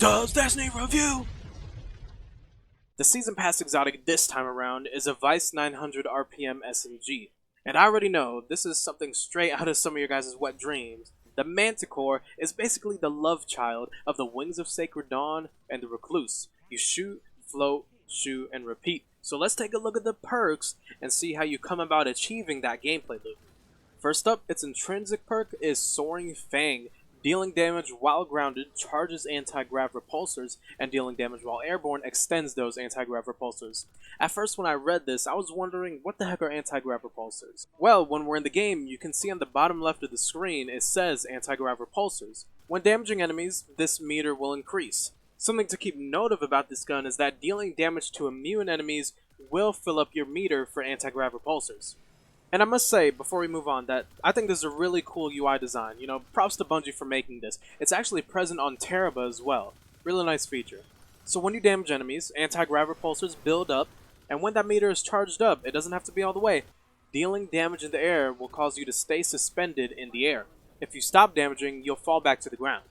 Does Destiny Review? The Season Pass exotic this time around is a Vice 900 RPM SMG. And I already know this is something straight out of some of your guys' wet dreams. The Manticore is basically the love child of the Wings of Sacred Dawn and the Recluse. You shoot, float, shoot, and repeat. So let's take a look at the perks and see how you come about achieving that gameplay loop. First up, its intrinsic perk is Soaring Fang. Dealing damage while grounded charges anti-grav repulsors, and dealing damage while airborne extends those anti-grav repulsors. At first when I read this, I was wondering what the heck are anti-grav repulsors? Well, when we're in the game, you can see on the bottom left of the screen it says anti-grav repulsors. When damaging enemies, this meter will increase. Something to keep note of about this gun is that dealing damage to immune enemies will fill up your meter for anti-grav repulsors. And I must say, before we move on, that I think this is a really cool UI design. You know, props to Bungie for making this. It's actually present on Teraba as well. Really nice feature. So when you damage enemies, anti-grav repulsors build up, and when that meter is charged up, it doesn't have to be all the way. Dealing damage in the air will cause you to stay suspended in the air. If you stop damaging, you'll fall back to the ground.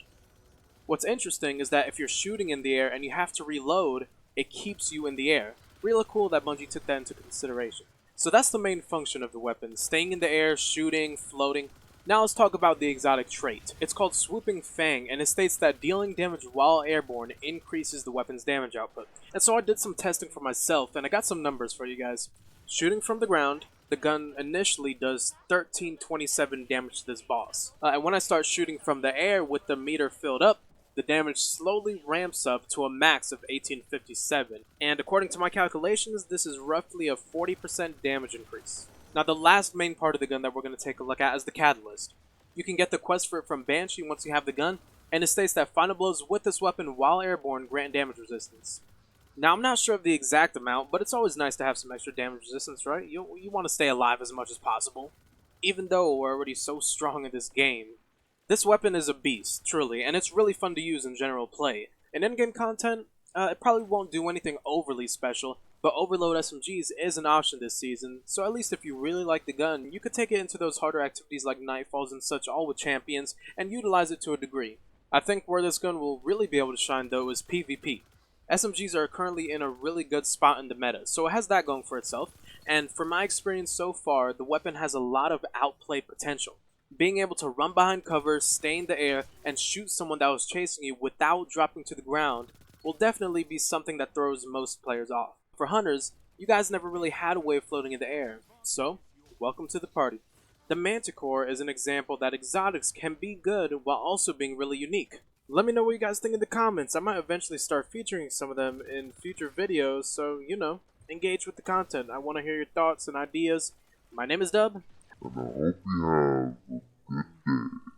What's interesting is that if you're shooting in the air and you have to reload, it keeps you in the air. Really cool that Bungie took that into consideration. So that's the main function of the weapon, staying in the air, shooting, floating. Now let's talk about the exotic trait. It's called Swooping Fang, and it states that dealing damage while airborne increases the weapon's damage output. And so I did some testing for myself, and I got some numbers for you guys. Shooting from the ground, the gun initially does 1327 damage to this boss. And when I start shooting from the air with the meter filled up, the damage slowly ramps up to a max of 1857, and according to my calculations, this is roughly a 40% damage increase. Now the last main part of the gun that we're going to take a look at is the catalyst. You can get the quest for it from Banshee once you have the gun, and it states that final blows with this weapon while airborne grant damage resistance. Now I'm not sure of the exact amount, but it's always nice to have some extra damage resistance, right? You want to stay alive as much as possible. Even though we're already so strong in this game, this weapon is a beast, truly, and it's really fun to use in general play. In in-game content, it probably won't do anything overly special, but overload SMGs is an option this season, so at least if you really like the gun, you could take it into those harder activities like Nightfalls and such, all with champions, and utilize it to a degree. I think where this gun will really be able to shine though is PvP. SMGs are currently in a really good spot in the meta, so it has that going for itself, and from my experience so far, the weapon has a lot of outplay potential. Being able to run behind cover, stay in the air, and shoot someone that was chasing you without dropping to the ground will definitely be something that throws most players off. For hunters, you guys never really had a way of floating in the air, so welcome to the party. The Manticore is an example that exotics can be good while also being really unique. Let me know what you guys think in the comments. I might eventually start featuring some of them in future videos, so, you know, engage with the content. I want to hear your thoughts and ideas. My name is Dub. And I hope you have a good day.